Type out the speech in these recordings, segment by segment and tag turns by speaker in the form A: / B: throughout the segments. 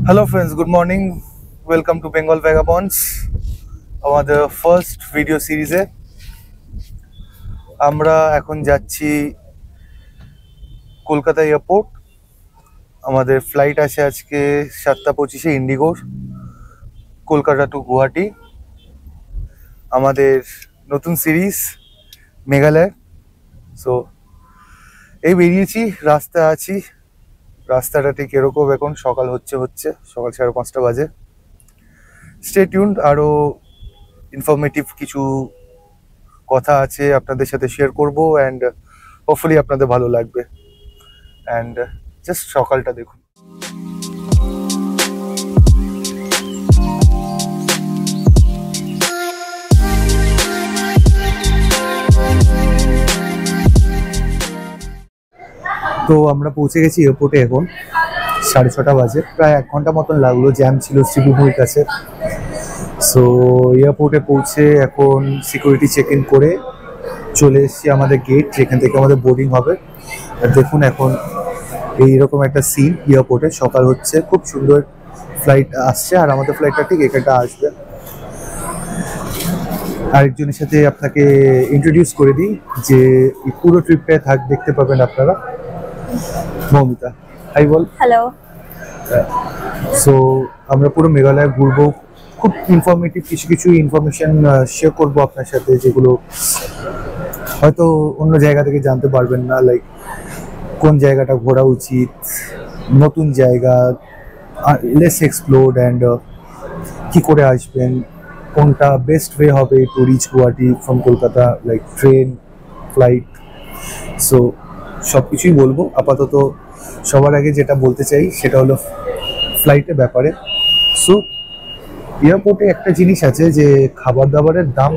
A: Hello friends, good morning. Welcome to Bengal Vagabonds. আমাদের first video সিরিজে আমরা এখন যাচ্ছি কলকাতা এয়ারপোর্ট। আমাদের ফ্লাইট আছে আজকে 7:25 ইন্ডিগোর, কলকাতা টু গুয়াহাটি। আমাদের নতুন সিরিজ মেঘালয়। সো এই বেরিয়েছি, রাস্তায় আছি। রাস্তাটা ঠিক এরকম, এখন সকাল হচ্ছে সকাল 5:30 বাজে। স্টে টিউনড, আরও ইনফরমেটিভ কিছু কথা আছে আপনাদের সাথে শেয়ার করব অ্যান্ড হোপফুলি আপনাদের ভালো লাগবে। অ্যান্ড জাস্ট সকালটা দেখুন। তো আমরা পৌঁছে গেছি এয়ারপোর্টে, এখন 6:30 বাজে। প্রায় 1 ঘন্টা মতন লাগলো, জ্যাম ছিল শ্রীভূমির কাছে। সো এয়ারপোর্টে পৌঁছে এখন সিকিউরিটি চেক ইন করে চলে এসেছি আমাদের গেট, যেখান থেকে আমাদের বোর্ডিং হবে। আর দেখুন এখন এইরকম একটা সিন এয়ারপোর্টে, সকাল হচ্ছে, খুব সুন্দর ফ্লাইট আসছে আর আমাদের ফ্লাইটটা ঠিক এখানটা আসবে। আরেকজনের সাথে আপনাকে ইন্ট্রোডিউস করে দিই, যে এই পুরো ট্রিপটায় দেখতে পাবেন আপনারা। মৌমিতা, হাই বল।
B: হ্যালো।
A: সো আমরা পুরো মেঘালয় ঘুরবো, খুব ইনফরমেটিভ কিছু ইনফরমেশন শেয়ার করবো আপনার সাথে, যেগুলো হয়তো অন্য জায়গা থেকে জানতে পারবেন না। লাইক কোন জায়গাটা ঘোরা উচিত, নতুন জায়গা, লেস এক্সপ্লোরড, অ্যান্ড কী করে আসবেন, কোনটা বেস্ট ওয়ে হবে to reach Guwahati from Kolkata, like train, flight. So সব কিছুই বলবো। আপাতত সবার আগে যেটা বলতে চাই সেটা হলো ফ্লাইটের ব্যাপারে। সো এয়ারপোর্টে একটা জিনিস আছে যে খাবার দাবারের দাম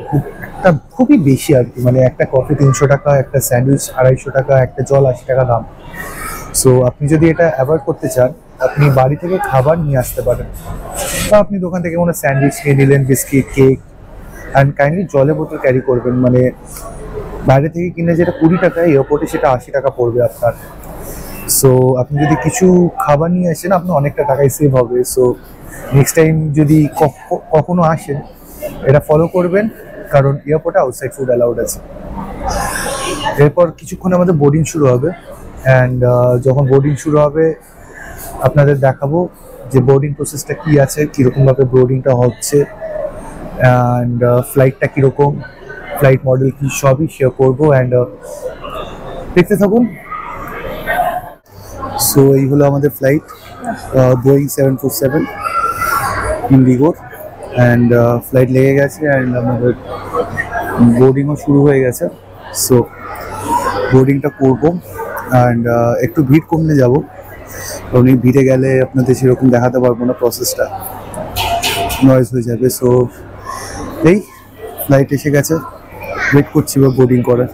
A: খুবই বেশি আর কি। মানে একটা কফি 300 টাকা, একটা স্যান্ডউইচ 250 টাকা, একটা জল 80 টাকা দাম। সো আপনি যদি এটা অ্যাভয়েড করতে চান, আপনি বাড়ি থেকে খাবার নিয়ে আসতে পারেন, বা আপনি দোকান থেকে কোনো স্যান্ডউইচ নিয়ে নিলেন, বিস্কিট, কেক, অ্যান্ড কাইন্ডলি জলের বোতল ক্যারি করবেন। মানে বাইরে থেকে কিনে যেটা 20 টাকায়, এয়ারপোর্টে সেটা 80 টাকা পড়বে আপনার। সো আপনি যদি কিছু খাবার নিয়ে আসেন, আপনার অনেকটা টাকাই সেভ হবে। সো নেক্সট টাইম যদি কখনো আসেন, এটা ফলো করবেন, কারণ এয়ারপোর্টে আউটসাইড ফুড অ্যালাউড আছে। এরপর কিছুক্ষণ আমাদের বোর্ডিং শুরু হবে, অ্যান্ড যখন বোর্ডিং শুরু হবে আপনাদের দেখাবো যে বোর্ডিং প্রসেসটা কী আছে, কীরকমভাবে বোর্ডিংটা হচ্ছে, অ্যান্ড ফ্লাইটটা কীরকম, ফ্লাইট মডেল কী, সবই শেয়ার করবো। অ্যান্ড দেখতে থাকুন। সো এই হলো আমাদের ফ্লাইট, বোয়িং 747 ইন্ডিগোর, অ্যান্ড ফ্লাইট লেগে গেছে, অ্যান্ড আমাদের বোর্ডিংও শুরু হয়ে গেছে। সো বোর্ডিংটা করবো, অ্যান্ড একটু ভিড় কমলে যাব, কারণ এই ভিড়ে গেলে আপনাদের সেরকম দেখাতে পারবো না, প্রসেসটা নয়েজ হয়ে যাবে। সো এই ফ্লাইট এসে গেছে, ওয়েট করছি বা বোর্ডিং করার।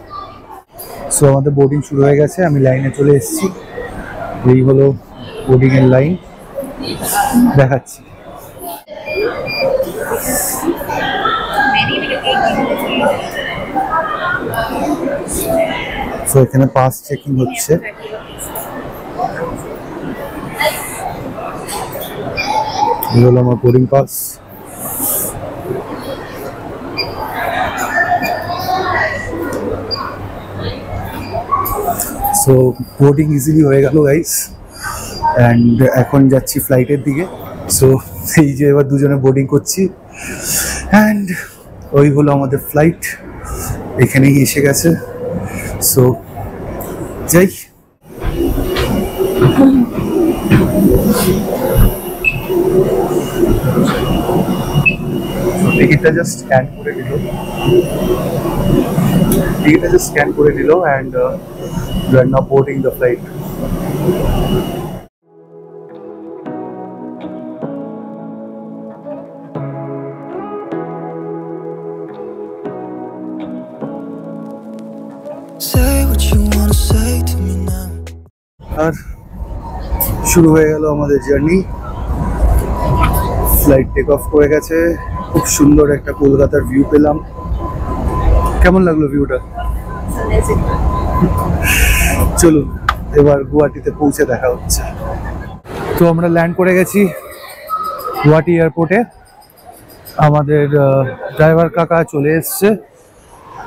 A: সো আমাদের বোর্ডিং শুরু হয়ে গেছে, আমি লাইনে চলে এসেছি। এই হলো বোর্ডিংয়ের লাইন, দেখাচ্ছি। সো এখানে পাস চেকিং হচ্ছে। এই হলো আমার boarding pass. So boarding easily হয়ে গেল গাইস, অ্যান্ড এখন যাচ্ছি ফ্লাইটের দিকে। সো এই যে এবার দুজনে বোর্ডিং করছি, অ্যান্ড ওই হলো আমাদের ফ্লাইট, এখানেই এসে গেছে। সো যাই। টিকিটটা জাস্ট স্ক্যান করে দিল, and we are now boarding the flight.
C: Say what you wanna say to me now.
A: আর শুরু হয়ে গেল আমাদের জার্নি। ফ্লাইট টেক অফ করে গেছে, খুব সুন্দর একটা কলকাতার ভিউ পেলাম। কেমন লাগলো ভিউটা? চলুন এবার গুয়াহাটিতে পৌঁছে দেখা হচ্ছে। তো আমরা ল্যান্ড করে গেছি গুয়াহাটি এয়ারপোর্টে আমাদের ড্রাইভার কাকা চলে এসছে।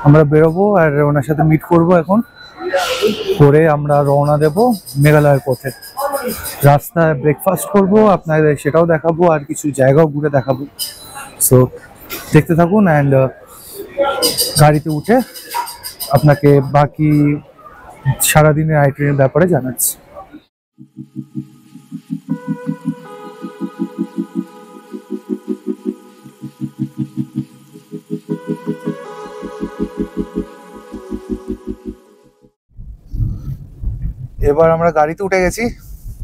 A: আমরা বেরোবো আর ওনার সাথে মিট করব এখন, করে আমরা রওনা দেব মেঘালয়ের পথে। রাস্তায় ব্রেকফাস্ট করব, আপনাদের সেটাও দেখাবো আর কিছু জায়গাও ঘুরে দেখাবো। সো দেখতে থাকুন অ্যান্ড গাড়িতে উঠে আপনাকে বাকি সারাদিনের আইটেমের ব্যাপারে জানাচ্ছি। এবার আমরা গাড়িতে উঠে গেছি।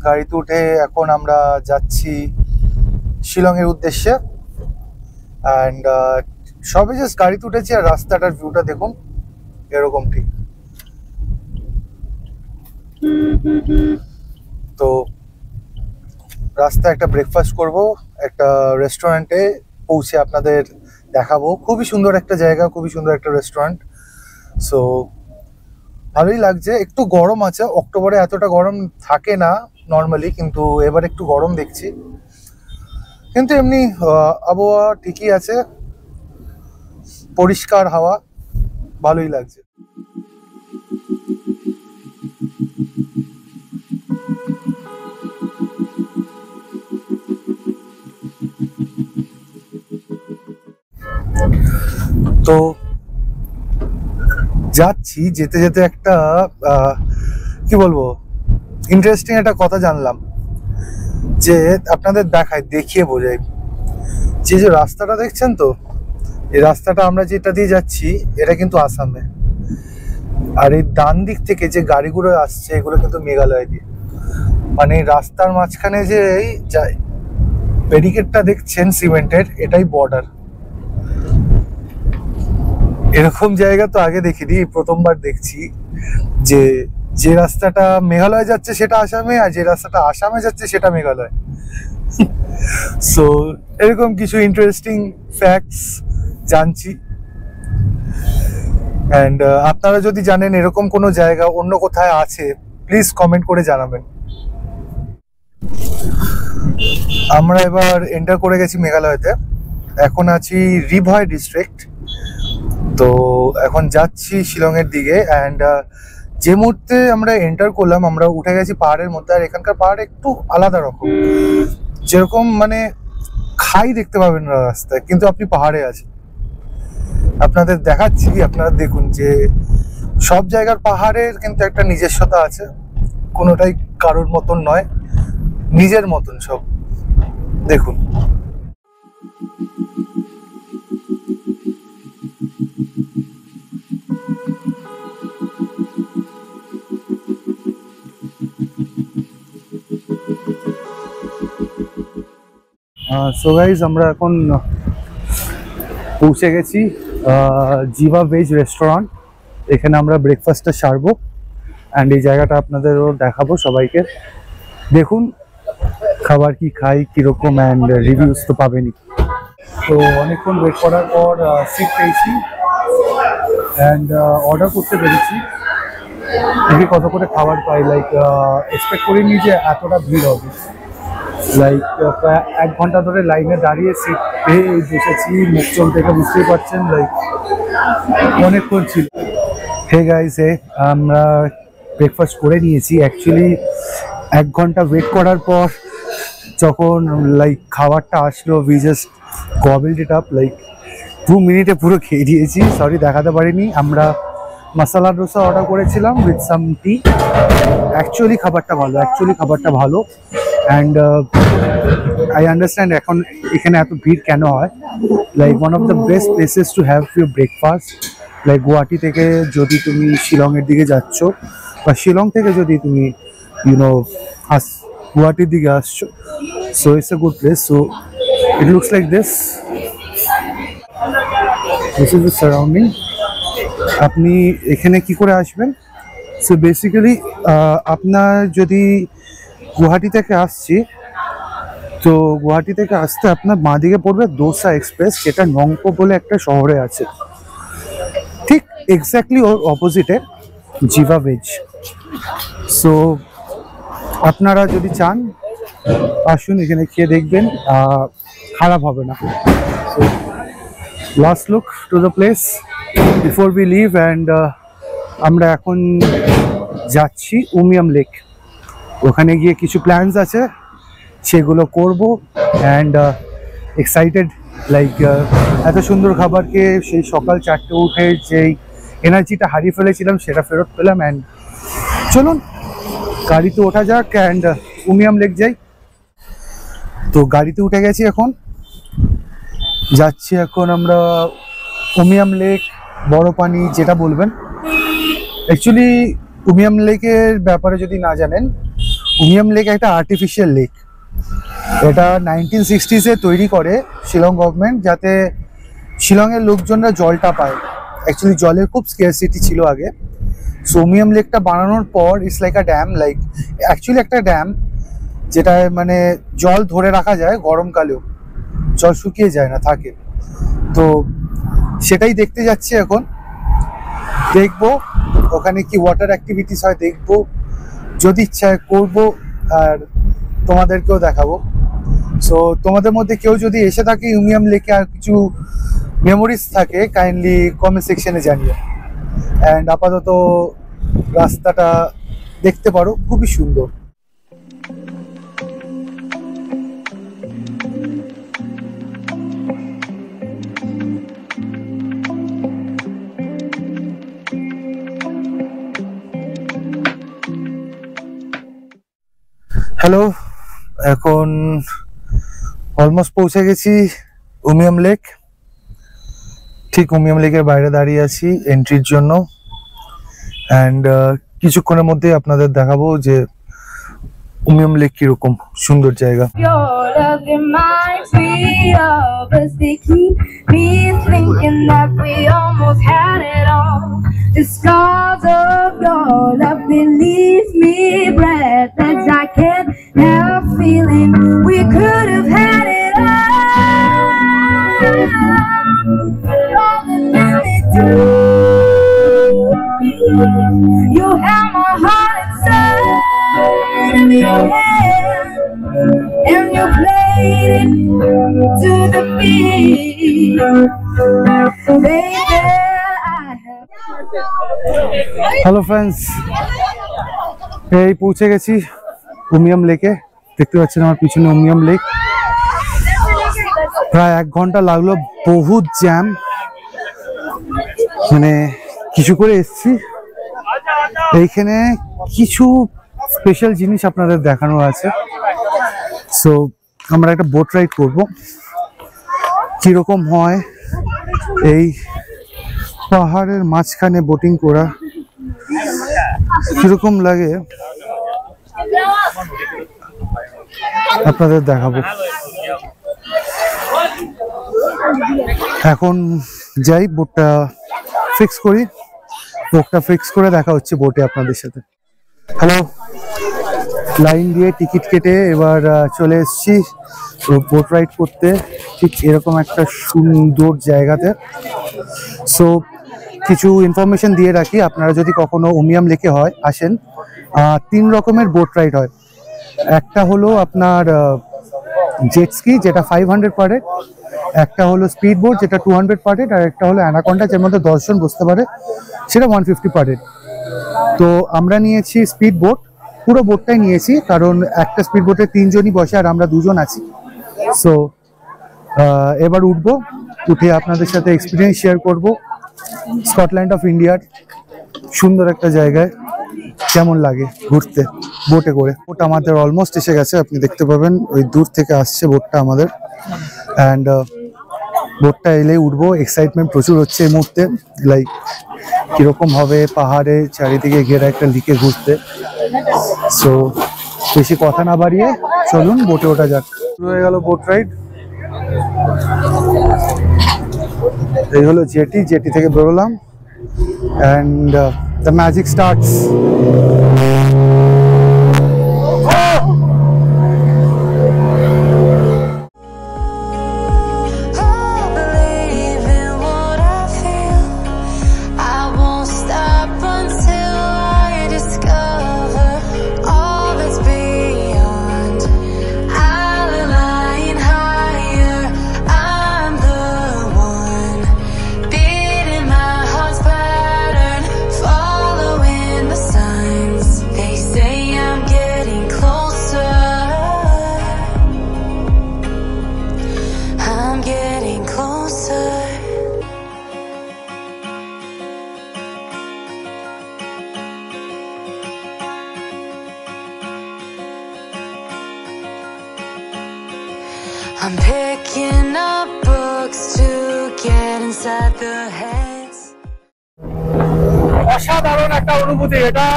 A: গাড়িতে উঠে এখন আমরা যাচ্ছি শিলংয়ের উদ্দেশ্যে। অ্যান্ড সবে জাস্ট গাড়িতে উঠেছি আর রাস্তাটার ভিউটা দেখুন এরকম ঠিক। তো রাস্তায় একটা ব্রেকফাস্ট করব, একটা রেস্টুরেন্টে পৌঁছে আপনাদের দেখাবো। খুবই সুন্দর একটা জায়গা, খুবই সুন্দর একটা রেস্টুরেন্ট। সো ভালোই লাগছে। একটু গরম আছে, অক্টোবরে এতটা গরম থাকে না নর্মালি, কিন্তু এবার একটু গরম দেখছি। কিন্তু এমনি আবহাওয়া ঠিকই আছে, পরিষ্কার হাওয়া, ভালোই লাগছে। তো যাচ্ছি, যেতে যেতে একটা কি বলবো, ইন্টারেস্টিং একটা কথা জানলাম, যে আপনাদের দেখিয়ে বোঝাই। যে রাস্তাটা দেখছেন তো, এই রাস্তাটা আমরা যেটা দিয়ে যাচ্ছি এটা কিন্তু আসামে, আর এই ডান দিক থেকে যে গাড়িগুলো আসছে এগুলো কিন্তু মেঘালয় দিয়ে। মানে রাস্তার মাঝখানে যে এই ব্যারিকেডটা দেখছেন সিমেন্টের, এটাই বর্ডার। এরকম জায়গা তো আগে দেখিনি, প্রথমবার দেখছি যে যে রাস্তাটা মেঘালয় যাচ্ছে সেটা আসামে, আর যে রাস্তাটা আসামে যাচ্ছে সেটা মেঘালয়। সো এরকম কিছু ইন্টারেস্টিং ফ্যাক্টস জানছি। অ্যান্ড আপনারা যদি জানেন এরকম কোনো জায়গা অন্য কোথায় আছে, প্লিজ কমেন্ট করে জানাবেন। আমরা এবার এন্টার করে গেছি মেঘালয়তে, এখন আছি রিভয় ডিস্ট্রিক্ট। তো এখন যাচ্ছি শিলংয়ের দিকে। অ্যান্ড যে মুহূর্তে আমরা এন্টার করলাম, আমরা উঠে গেছি পাহাড়ের মধ্যে। আর এখানকার পাহাড় একটু আলাদা রকম, যেরকম মানে খাই দেখতে পাবেন না রাস্তায়, কিন্তু আপনি পাহাড়ে আছেন। আপনাদের দেখাচ্ছি, আপনারা দেখুন যে সব জায়গার পাহাড়ের কিন্তু একটা নিজস্বতা আছে, কোনোটাই কারোর মতন নয়, নিজের মতন সব। দেখুন সো গাইজ, আমরা এখন পৌঁছে গেছি জিভা ভেজ রেস্টুরেন্ট। এখানে আমরা ব্রেকফাস্টটা সারবো অ্যান্ড এই জায়গাটা আপনাদেরও দেখাবো সবাইকে। দেখুন খাবার কি খাই, কিরকম, অ্যান্ড রিভিউস তো পাবেনই। তো অনেকক্ষণ ওয়েট করার পর সিট পেয়েছি অ্যান্ড অর্ডার করতে পেরেছি। দেখি কত করে খাবার পাই। লাইক এক্সপেক্ট করিনি যে এতটা ভিড় হবে। লাইক প্রায় 1 ঘন্টা ধরে লাইনে দাঁড়িয়ে সিট পেয়ে বসেছি। মুখ চোখ দেখে বুঝতেই পারছেন, লাইক অনেকক্ষণ ছিল। হে গাইস, আমরা ব্রেকফাস্ট করে নিয়েছি। অ্যাকচুয়ালি 1 ঘন্টা ওয়েট করার পর যখন লাইক খাবারটা আসলো, we just gobbled it up. Like 2 মিনিটে পুরো খেয়ে দিয়েছি। সরি দেখাতে পারিনি। আমরা মশলা ডোসা অর্ডার করেছিলাম উইথ সাম টি। অ্যাকচুয়ালি খাবারটা ভালো। অ্যান্ড আই আন্ডারস্ট্যান্ড এখন এখানে এত ভিড় কেন হয়। Like one of the best places to have your breakfast. Like Guwahati থেকে যদি তুমি শিলংয়ের দিকে যাচ্ছ, বা শিলং থেকে যদি তুমি গুয়াহাটির দিকে আসছো, so it's a good place. So it looks like this is the surrounding. আপনি এখানে কি করে আসবেন? সো বেসিক্যালি আপনার যদি গুয়াহাটি থেকে আসছি, তো গুয়াহাটি থেকে আসতে আপনার বাঁ দিকে পড়বে দোসা এক্সপ্রেস, যেটা নংপো বলে একটা শহরে আছে। ঠিক এক্স্যাক্টলি ওর অপোজিটে জিভা ভেজ। সো আপনারা যদি চান আসুন, এখানে খেয়ে দেখবেন। খারাপ হবে না। So last look to the place before we live, and আমরা এখন যাচ্ছি উমিয়াম লেক। ওখানে গিয়ে কিছু প্ল্যানস আছে, সেগুলো করব। অ্যান্ড এক্সাইটেড, লাইক এত সুন্দর খাবার খেয়ে সেই সকাল 4টে উঠে যেই এনার্জিটা হারিয়ে ফেলেছিলাম সেটা ফেরত পেলাম। অ্যান্ড চলুন গাড়িতে ওঠা যাক অ্যান্ড উমিয়াম লেক যাই। তো গাড়িতে উঠে গেছি, এখন যাচ্ছি এখন আমরা উমিয়াম লেক, বড় পানি যেটা বলবেন। অ্যাকচুয়ালি উমিয়াম লেকের ব্যাপারে যদি না জানেন, উমিয়াম লেক একটা আর্টিফিশিয়াল লেক। এটা 1960s তৈরি করে শিলং গভর্নমেন্ট, যাতে শিলংয়ের লোকজনরা জলটা পায়। অ্যাকচুয়ালি জলের খুব স্কেয়ারসিটি ছিল আগে। সো উমিয়াম লেকটা বানানোর পর it's like a dam, like actually একটা ড্যাম যেটা মানে জল ধরে রাখা যায়, গরমকালেও জল শুকিয়ে যায় না, থাকে। তো সেটাই দেখতে যাচ্ছি এখন, দেখবো ওখানে কি ওয়াটার অ্যাক্টিভিটিস হয়, দেখবো, যদি ইচ্ছা করবো আর তোমাদেরকেও দেখাবো। সো তোমাদের মধ্যে কেউ যদি এসে থাকে উমিয়াম লেকে আর কিছু মেমোরিজ থাকে, কাইন্ডলি কমেন্ট সেকশনে জানিও। অ্যান্ড আপাতত রাস্তাটা দেখতে পারো, খুবই সুন্দর। হ্যালো, এখন অলমোস্ট পৌঁছে গেছি উমিয়াম লেক। ঠিক উমিয়াম লেকের বাইরে দাঁড়িয়ে আছি এন্ট্রির জন্য। অ্যান্ড কিছুক্ষণের মধ্যে আপনাদের দেখাবো যে উমিয়াম লেক কিরকম সুন্দর জায়গা।
B: The scars of your love, believe me, breathless. I can't help feeling we could have had it all the minute through. You held my heart inside of your hand, and you played it to the beat, baby.
A: Hello friends, এই পৌঁছে গেছি উমিয়াম লেকে। দেখতে পাচ্ছেন আমার পিছনে Umiam lake. প্রায় 1 ঘন্টা লাগলো, বহুত জ্যাম, মানে কিছু করে এসছি। এইখানে কিছু স্পেশাল জিনিস আপনাদের দেখানো আছে। সো আমরা একটা বোট রাইড করব, কিরকম হয় এই পাহাড়ের মাঝখানে বোটিং করা, কিরকম লাগে আপনাদের দেখাবো। এখন যাই বোটটা ফিক্স করি, বোটটা ফিক্স করে দেখা হচ্ছে বোটে আপনাদের সাথে। হ্যালো, লাইন দিয়ে টিকিট কেটে এবার চলে এসেছি বোট রাইড করতে, ঠিক এরকম একটা সুন্দর জায়গাতে। সো কিছু ইনফরমেশন দিয়ে রাখি, আপনারা যদি কখনো উমিয়াম লেকে আসেন, 3 রকমের বোট রাইড হয়। একটা হলো আপনার জেট স্কি, যেটা 500 পার হেড। একটা হলো স্পিড বোট, যেটা 200 পার হেড। আর একটা হলো অ্যানাকন্ডা, যার মধ্যে 10 জন বসতে পারে, সেটা 150 পার হেড। তো আমরা নিয়েছি স্পিড বোট, পুরো বোটটাই নিয়েছি, কারণ একটা স্পিড বোটে 3 জনই বসে আর আমরা 2 জন আছি। সো এবার উঠবো, উঠে আপনাদের সাথে এক্সপিরিয়েন্স শেয়ার করব স্কটল্যান্ড অফ ইন্ডিয়ার সুন্দর একটা জায়গায় কেমন লাগে ঘুরতে বোটে করে। বোট আমাদের অলমোস্ট এসে গেছে, আপনি দেখতে পাবেন ওই দূর থেকে আসছে বোটটা আমাদের। অ্যান্ড বোটটা এলেই উঠবো, এক্সাইটমেন্ট প্রচুর হচ্ছে এই মুহূর্তে, লাইক কিরকম হবে পাহাড়ে চারিদিকে ঘেরা একটা লিকে ঘুরতে। সো বেশি কথা না বাড়িয়ে চলুন বোটে ওঠা যাক। শুরু হয়ে গেল বোট রাইড। এই হলো জেটি, জেটি থেকে বেরোলাম and the magic starts.
B: All that's beyond, I'll align higher.
C: I'm picking up books to get inside the heads.
A: অসাধারণ একটা অনুভূতি এটা,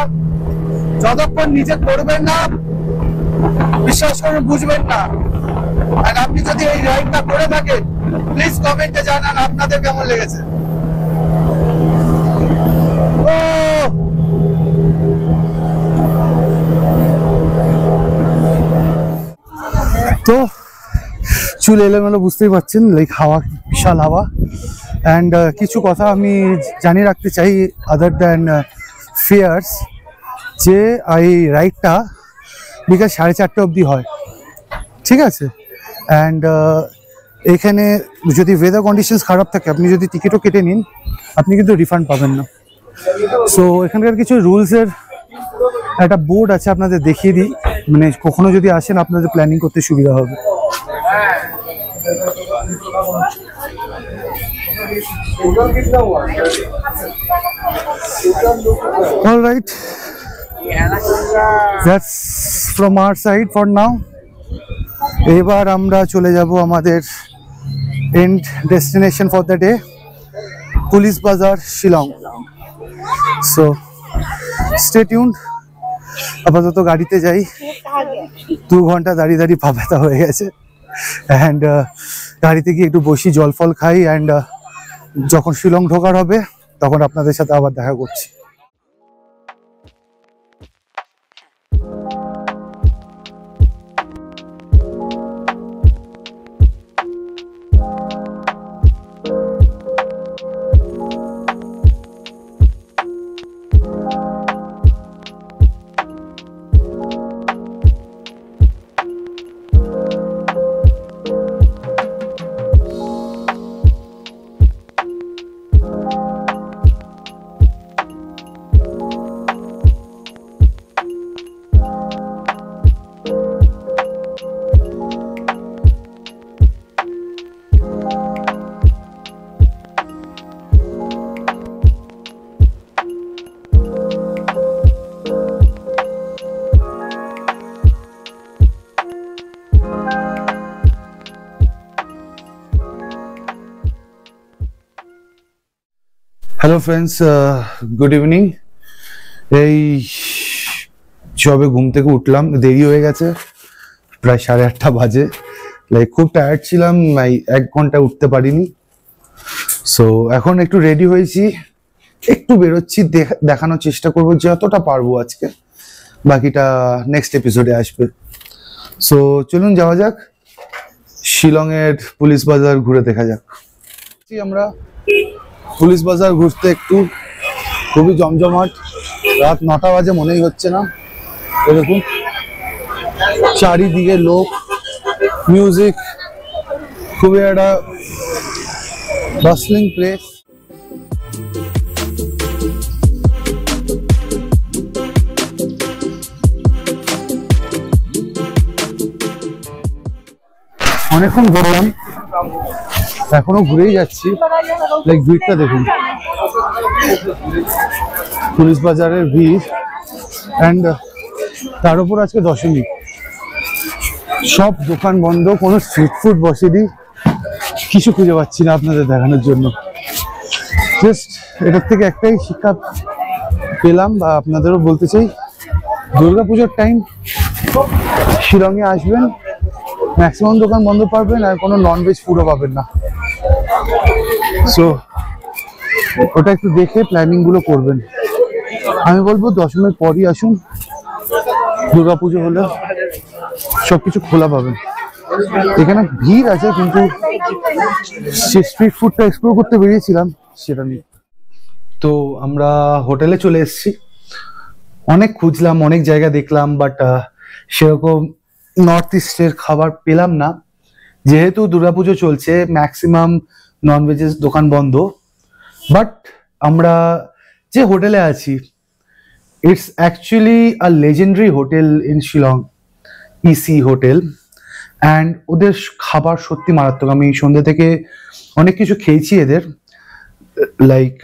A: যতক্ষণ নিজে করবেন না বিশ্বাস করে বুঝবেন না। আর আপনি যদি এই রাইডটা করে থাকেন প্লিজ কমেন্টে জানান আপনাদের কেমন লেগেছে। তো চুল এলোমেলো বুঝতেই পারছেন, লাইক হাওয়া, বিশাল হাওয়া। অ্যান্ড কিছু কথা আমি জানিয়ে রাখতে চাই আদার দ্যান ফিয়ার্স, যে এই রাইডটা বিকাল 4:30 অবধি হয়, ঠিক আছে? অ্যান্ড এখানে যদি ওয়েদার কন্ডিশনস খারাপ থাকে, আপনি যদি টিকিটও কেটে নিন আপনি কিন্তু রিফান্ড পাবেন না। সো এখানকার কিছু রুলসের একটা বোর্ড আছে, আপনাদের দেখিয়ে দিই, মানে কখনো যদি আসেন আপনাদের প্ল্যানিং করতে সুবিধা হবে। All right, that's from our side for now. এবার আমরা চলে যাব আমাদের end destination for the day, Police Bazaar, Shillong. So stay tuned. আপাতত গাড়িতে যাই, 2 ঘন্টা দাঁড়িয়ে দাঁড়িয়ে পা ব্যথা হয়ে গেছে। অ্যান্ড গাড়িতে গিয়ে একটু বসি, জল ফল খাই। অ্যান্ড যখন শিলং ঢোকার হবে তখন আপনাদের সাথে আবার দেখা করছি। Hello friends, good evening. এই সবে ঘুম থেকে উঠলাম, দেরি হয়ে গেছে, প্রায় 8:30 বাজে। লাইক খুব টায়ার্ড ছিলাম, 1 ঘন্টা উঠতে পারিনি। সো এখন একটু রেডি হয়েছি, একটু বেরোচ্ছি, দেখানোর চেষ্টা করবো যতটা পারবো আজকে, বাকিটা নেক্সট এপিসোডে আসবে। সো চলুন যাওয়া যাক, শিলংয়ের পুলিশ বাজার ঘুরে দেখা যাক। আমরা পুলিশ বাজার ঘুরতে, একটু খুবই জমজমাট, রাত 9টা বাজে মনেই হচ্ছে না। এরকম চারিদিকে লোক, মিউজিক, খুবই একটা বাসলিং প্লেস। অনেকক্ষণ ঘুরলাম, এখনো ঘুরেই যাচ্ছি। লাইক ভিড়টা দেখুন, পুলিশ বাজারের ভিড়। অ্যান্ড তার উপর আজকে দশমী, সব দোকান বন্ধ, কোনো স্ট্রিট ফুড বসেনি, কিছু খুঁজে পাচ্ছি না আপনাদের দেখানোর জন্য। জাস্ট এটার থেকে একটাই শিক্ষা পেলাম, বা আপনাদেরও বলতে চাই, দুর্গাপুজোর টাইম শিলংয়ে আসবেন, ম্যাক্সিমাম দোকান বন্ধ পাবেন আর কোনো ননভেজ ফুডও পাবেন না। সো ওটা একটু দেখে প্ল্যানিং গুলো করবেন। আমি বলবো দশমীর পরই আসুন, দুর্গাপুজো হলে সবকিছু খোলা পাবেন। এখানে ভিড় আছে, কিন্তু সে স্ট্রিট ফুডটা এক্সপ্লোর করতে বেরিয়েছিলাম সেটা নেই। তো আমরা হোটেলে চলে এসেছি, অনেক খুঁজলাম, অনেক জায়গা দেখলাম, বাট সেরকম নর্থ ইস্টের খাবার পেলাম না। যেহেতু দুর্গাপুজো চলছে, ম্যাক্সিমাম ননভেজের দোকান বন্ধ। বাট আমরা যে হোটেলে আছি, it's actually a legendary hotel in Shillong, EC hotel. And ওদের খাবার সত্যি মারাত্মক। আমি সন্ধ্যে থেকে অনেক কিছু খেয়েছি এদের, লাইক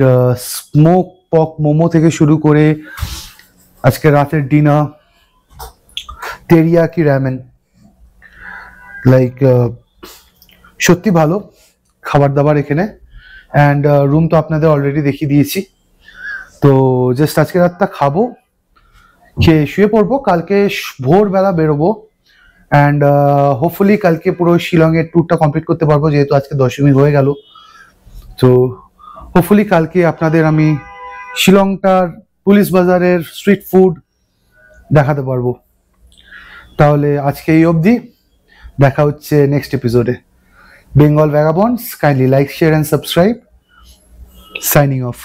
A: স্মোক পক মোমো থেকে শুরু করে আজকে রাতের ডিনার, টেরিয়াকি র্যামেন, লাইক সত্যি ভালো খাবার দাবার এখানে, অ্যান্ড রুম তো আপনাদের অলরেডি দেখিয়ে দিয়েছি। তো জাস্ট আজকে রাতটা খাবো, খেয়ে শুয়ে পড়বো, কালকে ভোরবেলা বেরোবো, অ্যান্ড হোপফুলি কালকে পুরো শিলংয়ের ট্যুরটা কমপ্লিট করতে পারবো, যেহেতু আজকে দশমী হয়ে গেল। তো হোপফুলি কালকে আপনাদের আমি শিলংটার পুলিশ বাজারের স্ট্রিট ফুড দেখাতে পারবো। তাহলে আজকে এই অবধি, দেখা হচ্ছে নেক্সট এপিসোডে। Bengal vagabonds, kindly like, share and subscribe. Signing of.